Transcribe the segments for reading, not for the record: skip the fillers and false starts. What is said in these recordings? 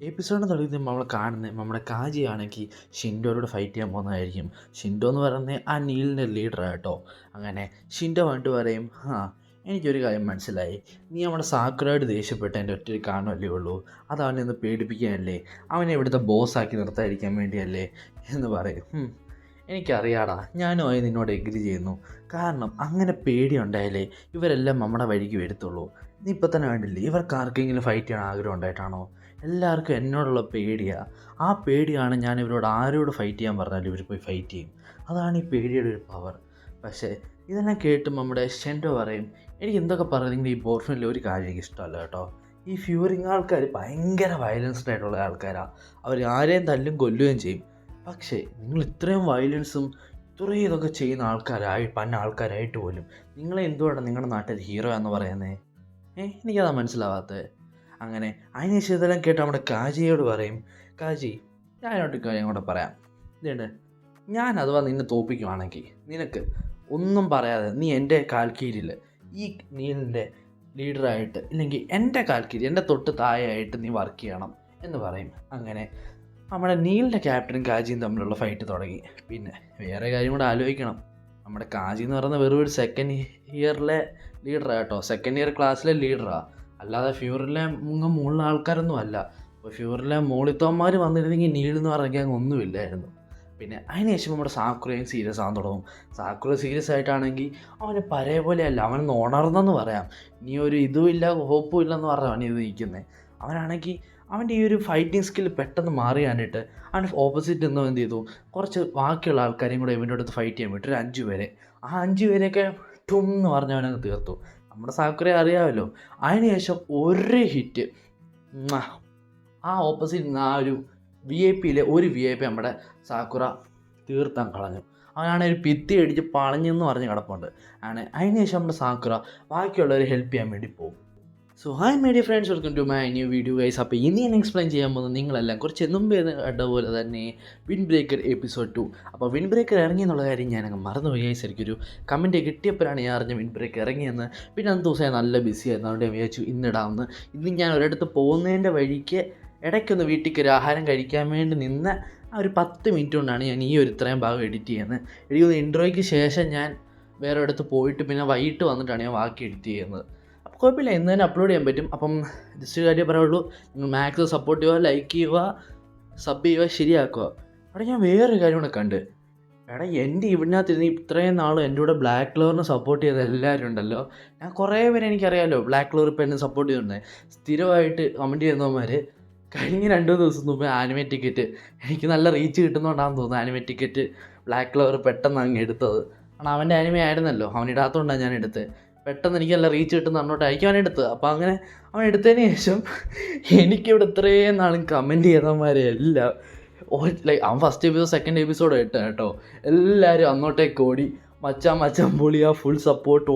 Episode തുടങ്ങി നമ്മൾ കാണുന്നത് നമ്മുടെ കാജിയാണെങ്കിൽ ഷിൻഡോയോട് ഫൈറ്റ് ചെയ്യാൻ പോകുന്നതായിരിക്കും. ഷിൻഡോ എന്ന് പറയുന്നത് ആ നീലിൻ്റെ ലീഡറാണ് കേട്ടോ. അങ്ങനെ ഷിൻഡോ വന്നിട്ട് പറയും, എനിക്കൊരു കാര്യം മനസ്സിലായി, നീ നമ്മുടെ സാക്കുറയോട് ദേഷ്യപ്പെട്ട് എൻ്റെ ഒറ്റ കാണുമല്ലേ ഉള്ളൂ, അത് അവനെ ഒന്ന് പേടിപ്പിക്കാനല്ലേ, അവനെ ഇവിടുത്തെ ബോസ്സാക്കി നിർത്താതിരിക്കാൻ വേണ്ടിയല്ലേ എന്ന് പറയും. എനിക്കറിയാടാ, ഞാനും ആയി നിന്നോട് എഗ്രി ചെയ്യുന്നു. കാരണം അങ്ങനെ പേടിയുണ്ടായാലേ ഇവരെല്ലാം നമ്മുടെ വഴിക്ക് വരത്തുള്ളൂ. നീ ഇപ്പം തന്നെ കണ്ടില്ലേ, ഇവർക്ക് ആർക്കെങ്കിലും ഫൈറ്റ് ചെയ്യാൻ ആഗ്രഹം ഉണ്ടായിട്ടാണോ? എല്ലാവർക്കും എന്നോടുള്ള പേടിയാണ്. ആ പേടിയാണ് ഞാൻ ഇവരോട് ആരോട് ഫൈറ്റ് ചെയ്യാൻ പറഞ്ഞാലും ഇവർ പോയി ഫൈറ്റ് ചെയ്യും. അതാണ് ഈ പേടിയുടെ ഒരു പവർ. പക്ഷേ ഇതെല്ലാം കേട്ട് നമ്മുടെ ഷെൻഡോ പറയും, എനിക്ക് എന്തൊക്കെ പറയുന്നെങ്കിൽ ഈ ബോർഫനിലെ ഒരു കാര്യം എനിക്ക് ഇഷ്ടമല്ല കേട്ടോ. ഈ ഫ്യൂറിങ് ആൾക്കാർ ഭയങ്കര വയലൻസ്ഡ് ആയിട്ടുള്ള ആൾക്കാരാണ്. അവർ ആരെയും തല്ലും കൊല്ലുകയും ചെയ്യും. പക്ഷേ നിങ്ങൾ ഇത്രയും വയലൻസും ഇത്രയും ഇതൊക്കെ ചെയ്യുന്ന ആൾക്കാരായിട്ട് പോലും നിങ്ങളെ എന്തുകൊണ്ടാണ് നിങ്ങളുടെ നാട്ടിൽ ഹീറോ എന്ന് പറയുന്നത്? എനിക്കതാ മനസ്സിലാവാത്തത്. അങ്ങനെ അതിനുശേഷം ഇതെല്ലാം കേട്ട് നമ്മുടെ കാജിയോട് പറയും, കാജി, ഞാനോട്ട് കാര്യം കൂടെ പറയാം. ഇതുണ്ട്, ഞാൻ അഥവാ നിന്നെ തോൽപ്പിക്കുവാണെങ്കിൽ നിനക്ക് ഒന്നും പറയാതെ നീ എൻ്റെ കാൽക്കീഴിൽ ഈ നീലിൻ്റെ ലീഡറായിട്ട്, ഇല്ലെങ്കിൽ എൻ്റെ കാൽക്കീഴിൽ എൻ്റെ തൊട്ട് താഴെയായിട്ട് നീ വർക്ക് ചെയ്യണം എന്ന് പറയും. അങ്ങനെ നമ്മുടെ നീലിൻ്റെ ക്യാപ്റ്റനും കാജിയും തമ്മിലുള്ള ഫൈറ്റ് തുടങ്ങി. പിന്നെ വേറെ കാര്യം കൂടെ ആലോചിക്കണം, നമ്മുടെ കാജി എന്ന് പറയുന്നത് വെറും ഒരു സെക്കൻഡ് ഇയറിലെ ലീഡറാണ് കേട്ടോ. സെക്കൻഡ് ഇയർ ക്ലാസ്സിലെ ലീഡറാണ്, അല്ലാതെ ഫ്യൂറിലെ മുകളിലെ ആൾക്കാരൊന്നും അല്ല. അപ്പോൾ ഫ്യൂറിലെ മോളിത്തോന്മാർ വന്നിരുന്നെങ്കിൽ നീലെന്ന് പറഞ്ഞാൽ ഒന്നുമില്ലായിരുന്നു. പിന്നെ അതിനുശേഷം നമ്മുടെ സാക്കുറയും സീരിയസ് ആകാൻ തുടങ്ങും. സാക്കുറ സീരിയസ് ആയിട്ടാണെങ്കിൽ അവന് പഴയ പോലെയല്ല, അവൻ ഉണർന്നെന്ന് പറയാം. ഇനി ഒരു ഇതുമില്ല ഹോപ്പും ഇല്ലെന്ന് പറഞ്ഞാൽ അവൻ ഇത് നിൽക്കുന്നത്. അവനാണെങ്കിൽ അവൻ്റെ ഈ ഒരു ഫൈറ്റിംഗ് സ്കിൽ പെട്ടെന്ന് മാറിയാനായിട്ട് അവൻ ഓപ്പോസിറ്റ് നിന്നോ എന്ത് ചെയ്തു, കുറച്ച് ബാക്കിയുള്ള ആൾക്കാരെയും കൂടെ ഇവൻ്റെ അടുത്ത് ഫൈറ്റ് ചെയ്യാൻ വിട്ടു. ഒരു 5 പേരെ. ആ 5 പേരെയൊക്കെ ടും എന്ന് പറഞ്ഞവനങ്ങ് തീർത്തു. നമ്മുടെ സാക്കുറയെ അറിയാമല്ലോ. അതിനുശേഷം ഒരു ഹിറ്റ് ആ ഓപ്പോസിറ്റ് നിന്ന് ആ ഒരു VIP ഒരു VIP നമ്മുടെ സാക്കുറ തീർത്താൻ കളഞ്ഞു. അവനാണെങ്കിൽ ഒരു ഭിത്തി അടിച്ച് പളഞ്ഞെന്ന് പറഞ്ഞ് കിടപ്പുണ്ട്. അതിനുശേഷം നമ്മുടെ സാക്കുറ ബാക്കിയുള്ളവരെ ഹെൽപ്പ് ചെയ്യാൻ വേണ്ടി പോകും. So hi my dear friends, welcome to my new video guys. അപ്പോൾ ഇനി ഞാൻ എക്സ്പ്ലെയിൻ ചെയ്യാൻ പോകുന്നത് നിങ്ങളെല്ലാം കുറച്ച് മുമ്പേ കണ്ട പോലെ തന്നെ വിൻഡ് ബ്രേക്കർ എപ്പിസോഡ് 2. അപ്പോൾ വിൻഡ് ബ്രേക്കർ ഇറങ്ങി എന്നുള്ള കാര്യം ഞാനങ്ങ് മറന്നുപോയി ഗൈസ്. എനിക്കൊരു കമൻറ്റ് കിട്ടിയപ്പോഴാണ് ഞാൻ അറിഞ്ഞ വിൻഡ് ബ്രേക്കർ ഇറങ്ങിയെന്ന്. പിന്നെ അന്ന് ദിവസം നല്ല ബിസി ആയിരുന്നു, അതുകൊണ്ട് ഞാൻ വിചാരിച്ചു ഇന്നിടാമെന്ന്. ഇന്ന് ഞാൻ ഒരിടത്ത് പോകുന്നതിൻ്റെ വഴിക്ക് ഇടയ്ക്കൊന്ന് വീട്ടിലേക്ക് ഒരു ആഹാരം കഴിക്കാൻ വേണ്ടി നിന്ന് ആ ഒരു 10 മിനിറ്റ് കൊണ്ടാണ് ഞാൻ ഈ ഒരു ഇത്രയും ഭാഗം എഡിറ്റ് ചെയ്യുന്നത്. എനിക്കൊന്ന് ഇൻട്രോയ്ക്ക് ശേഷം ഞാൻ വേറെ ഇടത്ത് പോയിട്ട് പിന്നെ വൈകിട്ട് വന്നിട്ടാണ് ഞാൻ ബാക്കി എഡിറ്റ് ചെയ്യുന്നത്. അപ്പോൾ കുഴപ്പമില്ല, ഇന്ന് തന്നെ അപ്ലോഡ് ചെയ്യാൻ പറ്റും. അപ്പം ജസ്റ്റ് കാര്യം പറയുള്ളൂ, നിങ്ങൾ മാക്സിമം സപ്പോർട്ട് ചെയ്യുക, ലൈക്ക് ചെയ്യുക, സബ് ചെയ്യുക, ശരിയാക്കുക. അവിടെ ഞാൻ വേറൊരു കാര്യം കൂടെ കണ്ട്, എൻ്റെ ഇതിനകത്തിരുന്ന് ഇത്രയും നാളും എൻ്റെ കൂടെ ബ്ലാക്ക് കളറിനെ സപ്പോർട്ട് ചെയ്ത എല്ലാവരും ഉണ്ടല്ലോ. ഞാൻ കുറേ പേര് എനിക്കറിയാമല്ലോ ബ്ലാക്ക് കളർ ഇപ്പം എന്നെ സപ്പോർട്ട് ചെയ്യുന്നുണ്ട്. സ്ഥിരമായിട്ട് കമൻറ്റ് ചെയ്യുന്നവന്മാർ കഴിഞ്ഞ 2 ദിവസം മുമ്പ് ആനിമേ ടിക്കറ്റ് എനിക്ക് നല്ല റീച്ച് കിട്ടുന്നതുകൊണ്ടാണെന്ന് തോന്നുന്നു ആനിമേ ടിക്കറ്റ് ബ്ലാക്ക് കളർ പെട്ടെന്ന് അങ്ങ് എടുത്തത്. കാരണം അവൻ്റെ ആനിമേ ആയിരുന്നല്ലോ, അവനിടാത്തതുകൊണ്ടാണ് ഞാൻ എടുത്തത്. പെട്ടെന്ന് എനിക്ക് നല്ല റീച്ച് കിട്ടുന്ന അങ്ങോട്ടായിരിക്കും അവൻ എടുത്തത്. അപ്പോൾ അങ്ങനെ അവൻ എടുത്തതിന് ശേഷം എനിക്കിവിടെ ഇത്രയും നാളും കമൻറ്റ് ചെയ്തവന്മാരെ എല്ലാം അവൻ ഫസ്റ്റ് എപ്പിസോഡ് സെക്കൻഡ് എപ്പിസോഡ് ഇട്ട കേട്ടോ, എല്ലാവരും അങ്ങോട്ടേക്ക് ഓടി മച്ചാൻ പൊളിയാ, ഫുൾ സപ്പോർട്ട്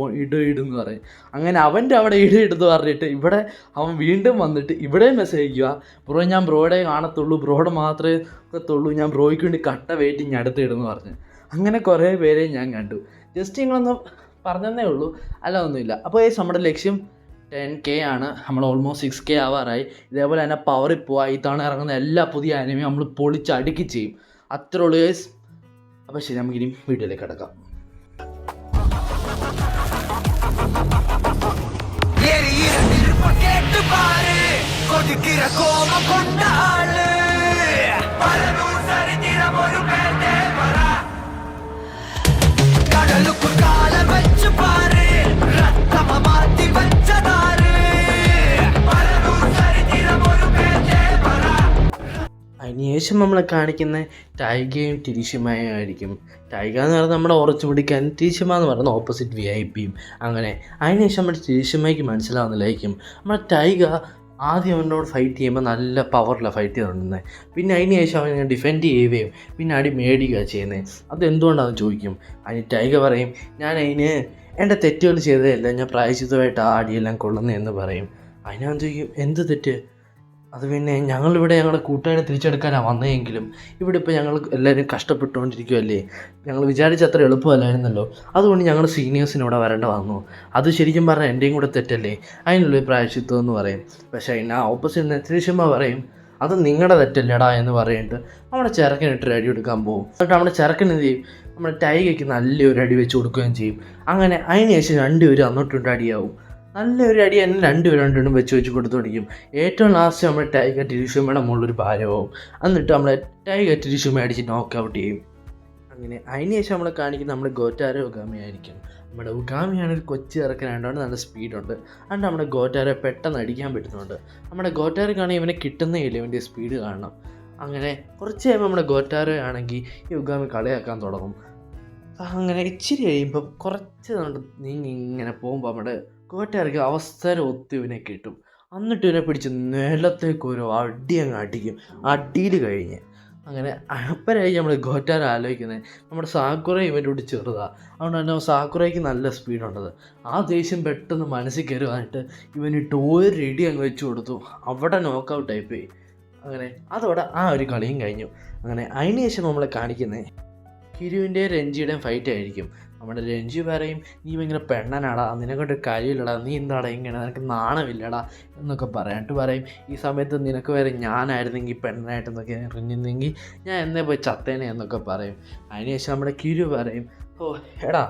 ഇടുന്ന് പറയും. അങ്ങനെ അവൻ്റെ അവിടെ ഇടുന്ന് പറഞ്ഞിട്ട് ഇവിടെ അവൻ വീണ്ടും വന്നിട്ട് ഇവിടെ മെസ്സേജ് അയക്കുക, ബ്രോ ഞാൻ ബ്രോയുടെ കാണത്തുള്ളൂ, ബ്രോയുടെ മാത്രമേ എത്തത്തുള്ളൂ, ഞാൻ ബ്രോയ്ക്ക് വേണ്ടി കട്ട വെയിറ്റിങ് അടുത്ത് ഇടുന്ന് പറഞ്ഞ്. അങ്ങനെ കുറേ പേരെ ഞാൻ കണ്ടു. ജസ്റ്റ് നിങ്ങളൊന്ന് പറഞ്ഞതേ ഉള്ളൂ, അല്ല ഒന്നുമില്ല. അപ്പോൾ നമ്മുടെ ലക്ഷ്യം 10K ആണ്. നമ്മൾ ഓൾമോസ്റ്റ് 6K ആവാറായി. ഇതേപോലെ തന്നെ പവറിൽ പോവാ. ഈ തവണ ഇറങ്ങുന്ന എല്ലാ പുതിയ ആനിമയും നമ്മൾ പൊളിച്ചടുക്കി ചെയ്യും. അത്രേ ഉള്ളൂ ഗൈസ്. അപ്പോൾ ശരി, നമുക്കിനി വീഡിയോയിലേക്ക് കിടക്കാം. അതിനുശേഷം നമ്മളെ കാണിക്കുന്ന ടൈഗയും ടിരിഷിമയും ആയിരിക്കും. ടൈഗ എന്ന് പറയുന്നത് നമ്മുടെ ഉറച്ചു പിടിക്കാൻ, ടിരിഷിമ എന്ന് പറയുന്നത് ഓപ്പോസിറ്റ് VIP. അങ്ങനെ അതിനുശേഷം നമ്മുടെ ടിരിഷിമയ്ക്ക് മനസ്സിലാവുന്നില്ലായിരിക്കും നമ്മുടെ ടൈഗ ആദ്യം അവനോട് ഫൈറ്റ് ചെയ്യുമ്പോൾ നല്ല പവറിലാണ് ഫൈറ്റ് ചെയ്തുകൊണ്ടിരുന്നത്. പിന്നെ അതിനുശേഷം അവൻ ഡിഫെൻഡ് ചെയ്യുകയും പിന്നെ അടി മേടിക്കുക ചെയ്യുന്നത്. അതെന്തുകൊണ്ടാണെന്ന് ചോദിക്കും. അതിന് ടൈഗ പറയും, ഞാൻ അതിന് എൻ്റെ തെറ്റുകൾ ചെയ്തതല്ല, ഞാൻ പ്രായശ്ചിത്തമായിട്ട് ആ അടിയെല്ലാം കൊള്ളുന്നതെന്ന് പറയും. അതിനകത്ത് ചോദിക്കും, എന്ത് തെറ്റ്? അത് പിന്നെ ഞങ്ങളിവിടെ ഞങ്ങളുടെ കൂട്ടുകാരെ തിരിച്ചെടുക്കാനാണ് വന്നതെങ്കിലും ഇവിടെ ഇപ്പോൾ ഞങ്ങൾ എല്ലാവരും കഷ്ടപ്പെട്ടുകൊണ്ടിരിക്കുമല്ലേ, ഞങ്ങൾ വിചാരിച്ചത്ര എളുപ്പമല്ലായിരുന്നല്ലോ, അതുകൊണ്ട് ഞങ്ങൾ സീനിയേഴ്സിനോടെ വരേണ്ട വന്നു. അത് ശരിക്കും പറഞ്ഞാൽ എൻ്റെയും കൂടെ തെറ്റല്ലേ, അതിനുള്ളൊരു പ്രായശ്ചിത്വം എന്ന് പറയും. പക്ഷേ അതിന് ഓപ്പോസിറ്റ് നെത്തിരിശുമ്മ പറയും, അത് നിങ്ങളുടെ തെറ്റല്ലടാ എന്ന് പറഞ്ഞിട്ട് നമ്മുടെ ചെറുക്കനിട്ട് അടി കൊടുക്കാൻ പോകും. എന്നിട്ട് നമ്മുടെ ചെറുക്കൻ എന്ത് ചെയ്യും, നമ്മുടെ ടൈഗയ്ക്ക് നല്ലൊരു അടി വെച്ച് കൊടുക്കുകയും ചെയ്യും. അങ്ങനെ അതിന് ശേഷം രണ്ടുപേരും അങ്ങോട്ടും അടിയാവും. നല്ലൊരു അടി തന്നെ രണ്ടുപേരും വെച്ച് കൊടുത്തുകൊണ്ടിരിക്കും. ഏറ്റവും ലാസ്റ്റ് നമ്മുടെ ടൈഗർ ടിരിഷുമയുടെ മുകളിലൊരു ഭാരമാവും. എന്നിട്ട് നമ്മളെ ടൈഗർ ടിരിഷുമ അടിച്ച് നോക്ക് ഔട്ട് ചെയ്യും. അങ്ങനെ അതിന് ശേഷം നമ്മളെ കാണിക്കുന്നത് നമ്മുടെ ഗോറ്റാരോ ഉഗാമിയായിരിക്കും. നമ്മുടെ ഉഗാമിയാണ് ഒരു കൊച്ചു ഇറക്കാനായതുകൊണ്ട് നല്ല സ്പീഡുണ്ട്. അതുകൊണ്ട് നമ്മുടെ ഗോറ്റാരെ പെട്ടെന്ന് അടിക്കാൻ പറ്റുന്നുണ്ട്. നമ്മുടെ ഗോറ്റാരക്കാണെങ്കിൽ ഇവനെ കിട്ടുന്നേ ഇല്ല, ഇവൻ്റെ സ്പീഡ് കാണണം. അങ്ങനെ കുറച്ച് കഴിയുമ്പോൾ നമ്മുടെ ഗോറ്റാരോ ആണെങ്കിൽ ഈ ഉഗാമി കളിയാക്കാൻ തുടങ്ങും. അങ്ങനെ ഇച്ചിരി കഴിയുമ്പോൾ കുറച്ച് നീങ്ങി ഇങ്ങനെ പോകുമ്പോൾ നമ്മുടെ ഗോറ്റാരയ്ക്ക് അവസരം ഒത്തു ഇവനെ കിട്ടും. എന്നിട്ട് ഇവനെ പിടിച്ച് നിലത്തേക്ക് ഒരു അടി അങ്ങ് അടിക്കും. അടിയിൽ കഴിഞ്ഞ് അങ്ങനെ അപ്പരായി നമ്മൾ ഗോറ്റാര ആലോചിക്കുന്നത് നമ്മുടെ സാക്കുറ ഇവൻ്റെ ചെറുതാണ്. അതുകൊണ്ട് തന്നെ സാക്കുറയ്ക്ക് നല്ല സ്പീഡുണ്ടത്. ആ ദേഷ്യം പെട്ടെന്ന് മനസ്സിൽ കയറുവാനായിട്ട് ഇവനിട്ട് ഒരു റെഡി അങ്ങ് വെച്ച് കൊടുത്തു. അവിടെ നോക്കൗട്ടായി പോയി. അങ്ങനെ അതോടെ ആ ഒരു കളിയും കഴിഞ്ഞു. അങ്ങനെ അതിന് ശേഷം നമ്മളെ കാണിക്കുന്നത് കിരുവിൻ്റെയും രഞ്ജിയുടെയും ഫൈറ്റ് ആയിരിക്കും. നമ്മുടെ രഞ്ജി പറയും, നീ ഭയങ്കര പെണ്ണനാടാ, നിനക്കൊണ്ട് കാര്യമില്ലടാ, നീ എന്താടാ ഇങ്ങനെ, നിനക്ക് നാണമില്ലടാ എന്നൊക്കെ പറയാനായിട്ട് പറയും. ഈ സമയത്ത് നിനക്ക് വരെ ഞാനായിരുന്നെങ്കിൽ പെണ്ണനായിട്ടെന്നൊക്കെ അറിഞ്ഞിരുന്നെങ്കിൽ ഞാൻ എന്നേ പോയി ചത്തേനെ എന്നൊക്കെ പറയും. അതിനുശേഷം നമ്മുടെ കിരു പറയും, ഓ എടാ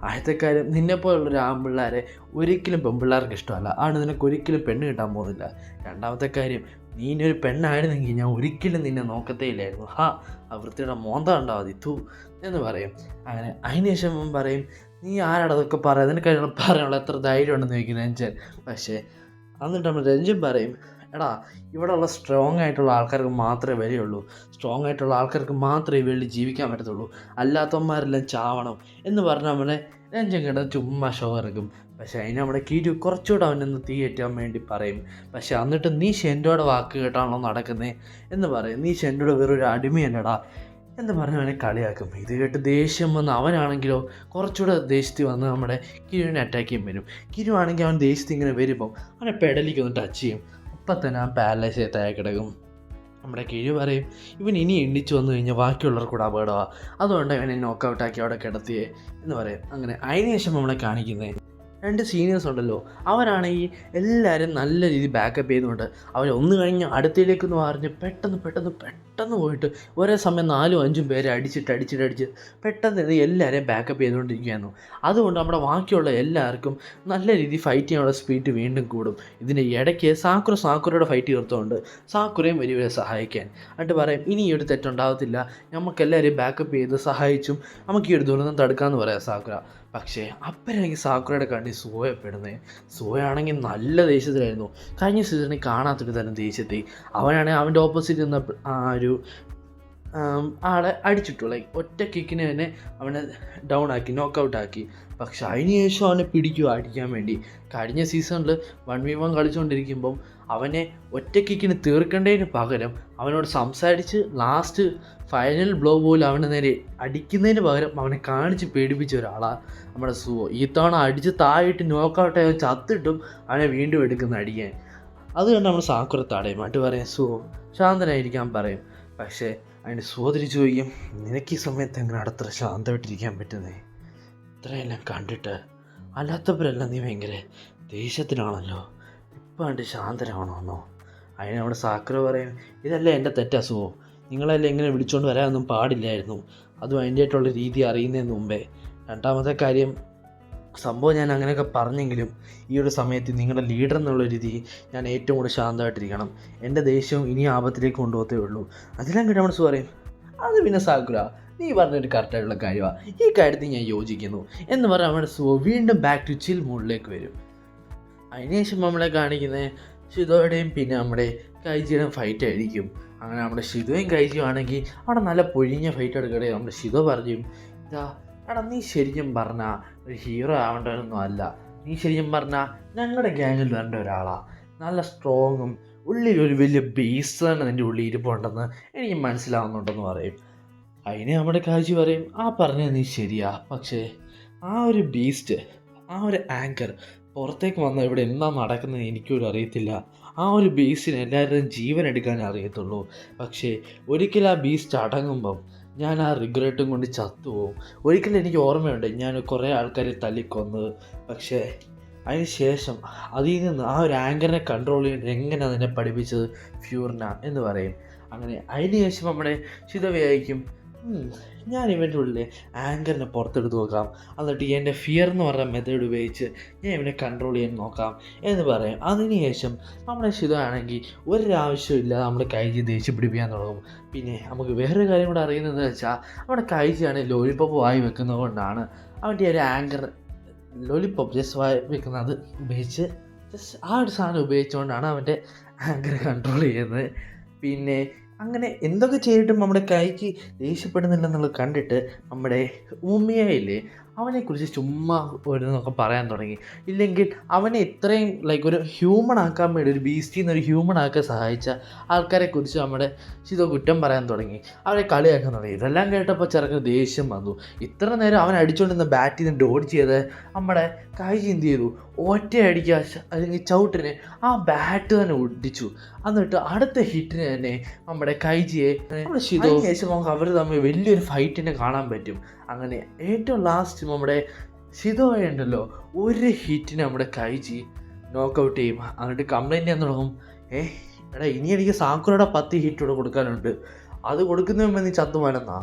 ആദ്യത്തെ കാര്യം, നിന്നെപ്പോലുള്ളൊരു ആൺപിള്ളേരെ ഒരിക്കലും പെൺപിള്ളേർക്ക് ഇഷ്ടമല്ല, അതുകൊണ്ട് നിനക്ക് ഒരിക്കലും പെണ്ണ് കിട്ടാൻ പോകുന്നില്ല. രണ്ടാമത്തെ കാര്യം, നീ ഇനി ഒരു പെണ്ണായിരുന്നെങ്കിൽ ഞാൻ ഒരിക്കലും നിന്നെ നോക്കത്തേ ഇല്ലായിരുന്നു. ആ വൃത്തിയുടെ മോന്ത ഉണ്ടാവും ഇത്തു എന്ന് പറയും. അങ്ങനെ അതിനുശേഷം പറയും, നീ ആരാടതൊക്കെ പറയാം, നിനക്ക് പറയാനുള്ള എത്ര ധൈര്യം ഉണ്ടെന്ന് ചോദിക്കും രഞ്ജൻ. പക്ഷേ എന്നിട്ട് നമ്മൾ രഞ്ജൻ പറയും, എടാ ഇവിടെയുള്ള സ്ട്രോങ് ആയിട്ടുള്ള ആൾക്കാർക്ക് മാത്രമേ വരികയുള്ളൂ, സ്ട്രോങ് ആയിട്ടുള്ള ആൾക്കാർക്ക് മാത്രമേ വെള്ളി ജീവിക്കാൻ പറ്റത്തുള്ളൂ, അല്ലാത്തവന്മാരെല്ലാം ചാവണം എന്ന് പറഞ്ഞ് നമ്മളെ രഞ്ജൻ കിടന്ന് ചുമ്മാ ഷോ ഇറക്കും. പക്ഷേ അതിന് നമ്മുടെ കിരു കുറച്ചുകൂടെ അവനൊന്ന് തീ കയറ്റാൻ വേണ്ടി പറയും. പക്ഷേ എന്നിട്ട് നീ ഷെൻഡോയുടെ വാക്ക് കേട്ടാണല്ലോ നടക്കുന്നത് എന്ന് പറയും. നീ ഷെൻഡോയുടെ വെറൊരു അടിമയല്ലടാ എന്ന് പറഞ്ഞ് അവനെ കളിയാക്കും. ഇത് കേട്ട് ദേഷ്യം വന്ന് അവനാണെങ്കിലോ കുറച്ചുകൂടെ ദേഷ്യത്തിൽ വന്ന് നമ്മുടെ കിരുവിനെ അറ്റാക്ക് ചെയ്യാൻ വരും. കിരു ആണെങ്കിൽ അവൻ ദേഷ്യത്തിൽ ഇങ്ങനെ വരുമ്പം അവനെ പെടലിക്ക് ഒന്ന് ടച്ച് ചെയ്യും. അപ്പം തന്നെ അവൻ പാരലൈസ് താഴെ കിടക്കും. നമ്മുടെ കിഴി പറയും, ഇവൻ ഇനി എണ്ണിച്ച് വന്നു കഴിഞ്ഞാൽ ബാക്കിയുള്ളവർക്ക് കൂടെ അപകടമാണ്, അതുകൊണ്ട് ഇവനെ നോക്കൗട്ടാക്കി അവിടെ കിടത്തിയേ എന്ന് പറയും. അങ്ങനെ അതിനുശേഷം നമ്മളെ കാണിക്കുന്നത് രണ്ട് സീനിയേഴ്സ് ഉണ്ടല്ലോ, അവരാണെങ്കിൽ എല്ലാവരും നല്ല രീതിയിൽ ബാക്കപ്പ് ചെയ്തുകൊണ്ട് അവരൊന്ന് കഴിഞ്ഞ് അടുത്തയിലേക്കെന്ന് പറഞ്ഞ് പെട്ടെന്ന് പോയിട്ട് ഒരേ സമയം 4-5 പേരെ അടിച്ച് പെട്ടെന്ന് എല്ലാവരെയും ബാക്കപ്പ് ചെയ്തുകൊണ്ടിരിക്കുകയായിരുന്നു. അതുകൊണ്ട് നമ്മുടെ ബാക്കിയുള്ള എല്ലാവർക്കും നല്ല രീതിയിൽ ഫൈറ്റ് ചെയ്യാനുള്ള സ്പീഡ് വീണ്ടും കൂടും. ഇതിൻ്റെ ഇടയ്ക്ക് സാക്കുറയുടെ ഫൈറ്റ് തീർത്തുകൊണ്ട് സാക്കുറയും വലിയ സഹായിക്കാൻ എന്നിട്ട് പറയും, ഇനി ഈ ഒരു തെറ്റുണ്ടാകത്തില്ല, നമുക്കെല്ലാവരെയും ബാക്കപ്പ് ചെയ്ത് സഹായിച്ചും നമുക്ക് ഈ ഒരു ദുരന്തം തടുക്കാമെന്ന് പറയാം സാക്കുറ. പക്ഷേ അപ്പനാണെങ്കിൽ സാക്കുറയുടെ കണ്ടി സൂയപ്പെടുന്നത്. സൂയാണെങ്കിൽ നല്ല ദേഷ്യത്തിലായിരുന്നു. കഴിഞ്ഞ സീസണിൽ കാണാത്തൊരു തരം ദേഷ്യത്തിൽ അവനാണെങ്കിൽ അവൻ്റെ ഓപ്പോസിറ്റ് നിന്ന ആ ഒരു ആളെ അടിച്ചിട്ടു. ഒറ്റ കിക്കിന് തന്നെ അവനെ ഡൗൺ ആക്കി, നോക്കൗട്ടാക്കി. പക്ഷെ അതിന് ശേഷം അവനെ പിടിക്കുക അടിക്കാൻ വേണ്ടി. കഴിഞ്ഞ സീസണിൽ 1v1 കളിച്ചുകൊണ്ടിരിക്കുമ്പം അവനെ ഒറ്റ കിക്കിന് തീർക്കേണ്ടതിന് പകരം അവനോട് സംസാരിച്ച് ലാസ്റ്റ് ഫൈനൽ ബ്ലോ പോലും അവനെ നേരെ അടിക്കുന്നതിന് പകരം അവനെ കാണിച്ച് പേടിപ്പിച്ച ഒരാളാണ് നമ്മുടെ സുവോ. ഈ തവണ അടിച്ച് താഴെയിട്ട് നോക്കൗട്ടായി ചത്തിട്ടും അവനെ വീണ്ടും എടുക്കുന്ന അടിക്കാൻ. അത് കണ്ട് നമ്മൾ സാക്കുറ തടയും. എന്നിട്ട് പറയും, സുവോ ശാന്തനായിരിക്കാൻ പറയും. പക്ഷേ അതിന് സോദരിച്ച് ചോദിക്കും, നിനക്ക് ഈ സമയത്ത് എങ്ങനെ അത്ര ശാന്തമായിട്ടിരിക്കാൻ പറ്റുന്നേ? ഇത്രയെല്ലാം കണ്ടിട്ട് അല്ലാത്തവരെല്ലാം നീ ഭയങ്കര ദേഷ്യത്തിലാണല്ലോ, ഇപ്പം കണ്ട് ശാന്തരാവണമെന്നോ? അതിന് നമ്മുടെ സാക്കുറ പറയും, ഇതല്ലേ എൻ്റെ തെറ്റസുവോ, നിങ്ങളെല്ലാം ഇങ്ങനെ വിളിച്ചുകൊണ്ട് വരാനൊന്നും പാടില്ലായിരുന്നു, അതും അതിൻ്റെയായിട്ടുള്ള രീതി അറിയുന്നതിന് മുമ്പേ. രണ്ടാമത്തെ കാര്യം, സംഭവം ഞാൻ അങ്ങനെയൊക്കെ പറഞ്ഞെങ്കിലും ഈ ഒരു സമയത്ത് നിങ്ങളുടെ ലീഡർ എന്നുള്ള രീതി ഞാൻ ഏറ്റവും കൂടുതൽ ശാന്തമായിട്ടിരിക്കണം, എൻ്റെ ദേഷ്യവും ഇനി ആപത്തിലേക്ക് കൊണ്ടുപോകത്തേ ഉള്ളൂ. അതിലും കിട്ടാൻ മനസ്സ് പറയും, അത് പിന്നെ സാക്കുറ നീ പറഞ്ഞൊരു കറക്റ്റായിട്ടുള്ള കാര്യമാണ്, ഈ കാര്യത്തിൽ ഞാൻ യോജിക്കുന്നു എന്ന് പറഞ്ഞാൽ നമ്മുടെ വീണ്ടും ബാക്ക് ടു ചിൽ മൂഡിലേക്ക് വരും. അതിനുശേഷം നമ്മളെ കാണിക്കുന്നത് ഷിതോയുടെയും പിന്നെ നമ്മുടെ കൈജിയുടെയും ഫൈറ്റ് ആയിരിക്കും. അങ്ങനെ നമ്മുടെ ഷിതോയും കൈജിയും ആണെങ്കിൽ അവിടെ നല്ല പൊഴിഞ്ഞ ഫൈറ്റ് എടുക്കട്ടെ. നമ്മുടെ ഷിതോ പറഞ്ഞു, ഇതാ എടാ നീ ശരിക്കും പറഞ്ഞാൽ ഒരു ഹീറോ ആവേണ്ടവനൊന്നും അല്ല, നീ ശരിക്കും പറഞ്ഞാൽ ഞങ്ങളുടെ ഗ്യാങ്ങിൽ വരേണ്ട ഒരാളാണ്, നല്ല സ്ട്രോങ്ങും ഉള്ളിൽ ഒരു വലിയ ബേസ് തന്നെ നിൻ്റെ ഉള്ളിൽ ഇരിപ്പുണ്ടെന്ന് എനിക്ക് മനസ്സിലാവുന്നുണ്ടെന്ന് പറയും. അതിന് നമ്മുടെ കാഴ്ച പറയും, ആ പറഞ്ഞത് നീ ശരിയാ, പക്ഷേ ആ ഒരു ബീസ്റ്റ്, ആ ഒരു ആങ്കർ പുറത്തേക്ക് വന്നാൽ ഇവിടെ എന്താ നടക്കുന്നത് എനിക്കൊരു അറിയത്തില്ല. ആ ഒരു ബീസ്റ്റിന് എല്ലാവരുടെയും ജീവൻ എടുക്കാനേ അറിയത്തുള്ളൂ. പക്ഷേ ഒരിക്കൽ ആ ബീസ്റ്റ് അടങ്ങുമ്പം ഞാൻ ആ റിഗ്രറ്റും കൊണ്ട് ചത്തുപോകും. ഒരിക്കലും എനിക്ക് ഓർമ്മയുണ്ട് ഞാൻ കുറേ ആൾക്കാരെ തല്ലിക്കൊന്നത്. പക്ഷേ അതിന് ശേഷം അതിൽ നിന്ന് ആ ഒരു ആങ്കറിനെ കൺട്രോൾ ചെയ്യുന്നത് എങ്ങനെ അതിനെ പഠിപ്പിച്ചത് ഫ്യൂറിന എന്ന് പറയും. അങ്ങനെ അതിന് ശേഷം നമ്മുടെ ഷിത വിചാരിക്കും, ഞാൻ ഇവൻ്റെ ഉള്ളിൽ ആങ്കറിനെ പുറത്തെടുത്ത് നോക്കാം, എന്നിട്ട് എൻ്റെ ഫിയർ എന്ന് പറഞ്ഞ മെത്തേഡ് ഉപയോഗിച്ച് ഞാൻ ഇവനെ കൺട്രോൾ ചെയ്യാൻ നോക്കാം എന്ന് പറയും. അതിന് ശേഷം നമ്മുടെ ഷിത ആണെങ്കിൽ ഒരാവശ്യമില്ല നമ്മുടെ കൈജി ദേഷ്യം പിടിപ്പിക്കാൻ തുടങ്ങും. പിന്നെ നമുക്ക് വേറൊരു കാര്യം കൂടെ അറിയുന്നതെന്ന് വെച്ചാൽ നമ്മുടെ കൈജിയാണെങ്കിൽ ലോലിപ്പോപ്പ് വായി വെക്കുന്നത് കൊണ്ടാണ് അവൻ്റെ ഒരു ആങ്കർ ലോലിപ്പോപ്പ് ജസ്റ്റ് വായി വെക്കുന്നത് ഉപയോഗിച്ച് ജസ്റ്റ് ആ ഒരു സാധനം ഉപയോഗിച്ചുകൊണ്ടാണ് അവൻ്റെ ആങ്കർ കൺട്രോൾ ചെയ്യുന്നത്. പിന്നെ അങ്ങനെ എന്തൊക്കെ ചെയ്തിട്ടും നമ്മുടെ കൈക്ക് ദേഷ്യപ്പെടുന്നില്ലെന്നുള്ളത് കണ്ടിട്ട് നമ്മുടെ ഉമ്മയില്ലേ അവനെക്കുറിച്ച് ചുമ്മാ ഓരോന്നൊക്കെ പറയാൻ തുടങ്ങി. ഇല്ലെങ്കിൽ അവനെ ഇത്രയും ലൈക്ക് ഒരു ഹ്യൂമൺ ആക്കാൻ വേണ്ടി, ഒരു ബീസ്റ്റിൽ നിന്ന് ഒരു ഹ്യൂമൺ ആക്കാൻ സഹായിച്ച ആൾക്കാരെക്കുറിച്ച് നമ്മുടെ ഷിത കുറ്റം പറയാൻ തുടങ്ങി, അവരെ കളിയാക്കാൻ തുടങ്ങി. ഇതെല്ലാം കേട്ടപ്പോൾ ചെറുക്കന് ദേഷ്യം വന്നു. ഇത്ര നേരം അവൻ അടിച്ചുകൊണ്ടിരുന്ന ബാറ്റിൽ നിന്ന് ഡോഡ് ചെയ്ത് നമ്മുടെ കൈജി എന്ത് ചെയ്തു, ഒറ്റയടിക്കുക അല്ലെങ്കിൽ ചവിട്ടിന് ആ ബാറ്റ് തന്നെ ഒടിച്ചു. എന്നിട്ട് അടുത്ത ഹിറ്റിന് തന്നെ നമ്മുടെ കൈജിയെ നമ്മുടെ ഷിതോ ശേഷം നമുക്ക് അവർ തമ്മിൽ വലിയൊരു ഫൈറ്റിനെ കാണാൻ പറ്റും. അങ്ങനെ ഏറ്റവും ലാസ്റ്റ് നമ്മുടെ ഷിതോയെ ഉണ്ടല്ലോ ഒരു ഹിറ്റിന് നമ്മുടെ കൈജി നോക്കൗട്ട് ചെയ്യും. എന്നിട്ട് കംപ്ലൈൻറ്റ് ചെയ്യാൻ തുടങ്ങും, എടാ ഇനി എനിക്ക് സാക്കുറയുടെ 10 ഹിറ്റ് കൂടെ കൊടുക്കാനുണ്ട്, അത് കൊടുക്കുന്നതിന് മുമ്പ് നീ ചത്തുമാനെന്നാ.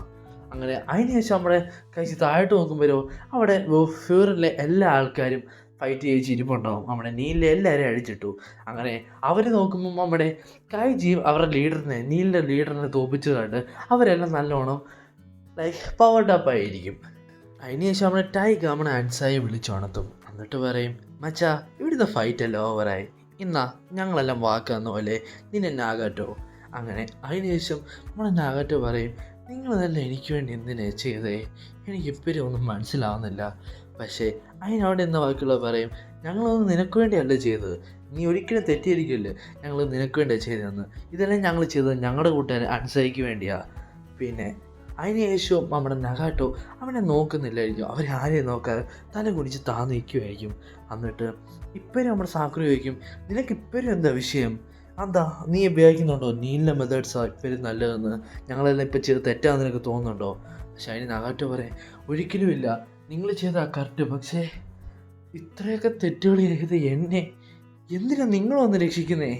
അങ്ങനെ അതിന് ശേഷം നമ്മുടെ കൈജി താഴോട്ട് നോക്കുമ്പോഴോ അവിടെ ഫ്യൂറിലെ എല്ലാ ആൾക്കാരും ഫൈറ്റ് ചെയ്ത് ഇരിപ്പുണ്ടാവും. നമ്മുടെ നീലിലെ എല്ലാവരെയും അടിച്ചിട്ടു. അങ്ങനെ അവർ നോക്കുമ്പം നമ്മുടെ കൈജി അവരുടെ നീലിൻ്റെ ലീഡറിനെ തോപ്പിച്ചു കണ്ട് അവരെല്ലാം നല്ലോണം ലൈക്ക് പവർഡ് അപ്പ് ആയിരിക്കും. അതിനുശേഷം നമ്മുടെ ടൈഗ നമ്മുടെ അൻസായി വിളിച്ചുണർത്തും. എന്നിട്ട് പറയും, മച്ചാ ഇവിടുത്തെ ഫൈറ്റ് എല്ലാം ഓവറായി, ഇന്നാ ഞങ്ങളെല്ലാം വാക്കാന്ന പോലെ നിന്നെ നാഗാറ്റോ. അങ്ങനെ അതിനുശേഷം നമ്മുടെ നാഗാറ്റോ പറയും, നിങ്ങളതല്ല എനിക്ക് വേണ്ടി എന്തിനാ ചെയ്തേ, എനിക്കിപ്പോഴും ഒന്നും മനസ്സിലാവുന്നില്ല. പക്ഷേ അതിനവിടെ എന്ന വാക്കുകൾ പറയും, ഞങ്ങളൊന്നും നിനക്ക് വേണ്ടിയല്ല ചെയ്തത്, നീ ഒരിക്കലും തെറ്റിയിരിക്കില്ല, ഞങ്ങൾ നിനക്ക് വേണ്ടിയാണ് ചെയ്തതെന്ന്. ഇതെല്ലാം ഞങ്ങൾ ചെയ്തത് ഞങ്ങളുടെ കൂട്ടുകാരൻ അൻസായിക്ക് വേണ്ടിയാണ്. പിന്നെ അതിന് ശേഷം നമ്മുടെ നഗാട്ടോ അവനെ നോക്കുന്നില്ലായിരിക്കും, അവരാരെയും നോക്കാതെ തല കുടിച്ച് താന്ന് നിൽക്കുമായിരിക്കും. എന്നിട്ട് ഇപ്പോഴും നമ്മുടെ സാക്കുറി ചോദിക്കും, നിനക്കിപ്പോഴും എന്താ വിഷയം, എന്താ നീ ഉപയോഗിക്കുന്നുണ്ടോ നീലിൻ്റെ മെത്തേഡ്സാ ഇപ്പോഴും നല്ലതെന്ന്, ഞങ്ങളെല്ലാം ഇപ്പോൾ ചെയ്ത് തെറ്റാന്ന് നിനക്ക് തോന്നുന്നുണ്ടോ? പക്ഷെ അതിന് നഗാട്ടോ പറയും, ഒരിക്കലും ഇല്ല, നിങ്ങൾ ചെയ്താ കറക്റ്റ്, പക്ഷേ ഇത്രയൊക്കെ തെറ്റുകൾ ചെയ്ത് എന്നെ എന്തിനാ നിങ്ങൾ വന്ന് രക്ഷിക്കുന്നേ?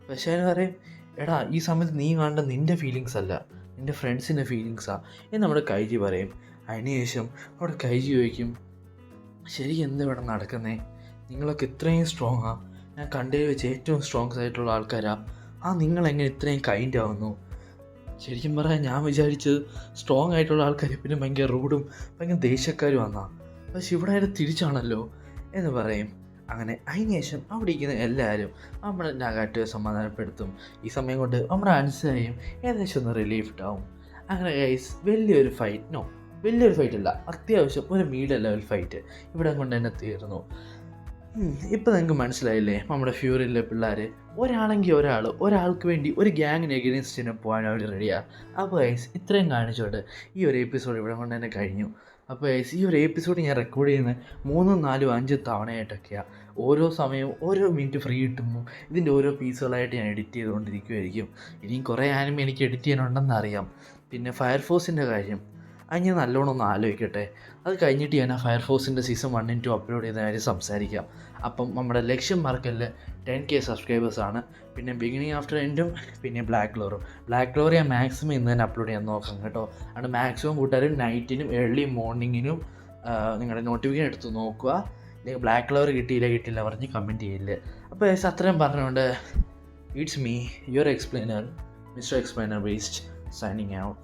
പക്ഷേ അതിന് പറയും, എടാ ഈ സമയത്ത് നീ കാണേണ്ട നിൻ്റെ ഫീലിങ്സ് അല്ല, നിൻ്റെ ഫ്രണ്ട്സിൻ്റെ ഫീലിങ്സാണ് എന്ന് നമ്മുടെ കൈജി പറയും. അതിനുശേഷം അവിടെ കൈജി ചോദിക്കും, ശരി എന്താ ഇവിടെ നടക്കുന്നേ, നിങ്ങളൊക്കെ ഇത്രയും സ്ട്രോങ്ങാണ്, ഞാൻ കണ്ടതിൽ വെച്ച് ഏറ്റവും സ്ട്രോങ്സ് ആയിട്ടുള്ള ആൾക്കാരാണ്, നിങ്ങളെങ്ങനെ ഇത്രയും കൈൻഡ് ആവുന്നു? ശരിക്കും പറയാൻ ഞാൻ വിചാരിച്ചത് സ്ട്രോങ് ആയിട്ടുള്ള ആൾക്കാർ പിന്നെ ഭയങ്കര റൂഡും ഭയങ്കര ദേഷ്യക്കാരും വന്നാൽ, പക്ഷെ ഇവിടെ ആയിട്ട് തിരിച്ചാണല്ലോ എന്ന് പറയും. അങ്ങനെ അതിനുശേഷം അവിടെ ഇരിക്കുന്ന എല്ലാവരും നമ്മുടെ നഗാറ്റോയെ സമാധാനപ്പെടുത്തും. ഈ സമയം കൊണ്ട് നമ്മുടെ അൻസായും ഏകദേശം ഒന്ന് റിലീഫ്ഡ് ആവും. അങ്ങനെ ഗൈസ് വലിയൊരു ഫൈറ്റ് അല്ല, അത്യാവശ്യം ഒരു മീഡിയം ലെവൽ ഫൈറ്റ് ഇവിടെ കൊണ്ട് തന്നെ തീർന്നു. ഇപ്പം നിങ്ങൾക്ക് മനസ്സിലായില്ലേ നമ്മുടെ ഫ്യൂറിലെ പിള്ളേർ ഒരാളെങ്കിൽ ഒരാൾക്ക് വേണ്ടി ഒരു ഗ്യാങ്ങിന് എഗെയിൻസ്റ്റിന് പോകാൻ അവർ റെഡിയാണ്. അപ്പോൾ ഗൈസ് ഇത്രയും കാണിച്ചോണ്ട് ഈ ഒരു എപ്പിസോഡ് ഇവിടെ കൊണ്ട് തന്നെ കഴിഞ്ഞു. അപ്പോൾ ഗൈസ് ഈ ഒരു എപ്പിസോഡ് ഞാൻ റെക്കോർഡ് ചെയ്യുന്നത് 3, 4, 5 തവണയായിട്ടൊക്കെയാണ്. ഓരോ സമയവും ഓരോ മിനിറ്റ് ഫ്രീ കിട്ടുമ്പോൾ ഇതിൻ്റെ ഓരോ പീസുകളായിട്ട് ഞാൻ എഡിറ്റ് ചെയ്തുകൊണ്ടിരിക്കുമായിരിക്കും. ഇനിയും കുറേ ആനിമേ എനിക്ക് എഡിറ്റ് ചെയ്യാനുണ്ടെന്ന് അറിയാം. പിന്നെ ഫയർഫോഴ്സിൻ്റെ കാര്യം അത് ഞാൻ നല്ലോണം ഒന്ന് ആലോചിക്കട്ടെ, അത് കഴിഞ്ഞിട്ട് ഞാൻ ആ ഫയർഫോഴ്സിൻ്റെ സീസൺ 1 and 2 അപ്ലോഡ് ചെയ്യുന്ന കാര്യം സംസാരിക്കാം. അപ്പം നമ്മുടെ ലക്ഷ്യം മാർക്കല്ല 10K സബ്സ്ക്രൈബേഴ്സാണ്. പിന്നെ ബിഗിനിങ് ആഫ്റ്റർ എൻഡും പിന്നെ ബ്ലാക്ക് ക്ലോർ ഞാൻ മാക്സിമം ഇന്ന് തന്നെ അപ്ലോഡ് ചെയ്യാൻ നോക്കാം കേട്ടോ. അതുകൊണ്ട് മാക്സിമം കൂട്ടുകാരും നൈറ്റിനും ഏർലി മോർണിംഗിനും നിങ്ങളുടെ നോട്ടിഫിക്കേഷൻ എടുത്ത് നോക്കുക. നിങ്ങൾ ബ്ലാക്ക് ക്ലോർ കിട്ടിയില്ല പറഞ്ഞ് കമൻറ്റ് ചെയ്യില്ല. അപ്പോൾ അത്രയും പറഞ്ഞുകൊണ്ട് it's me your explainer mister explainer based signing out.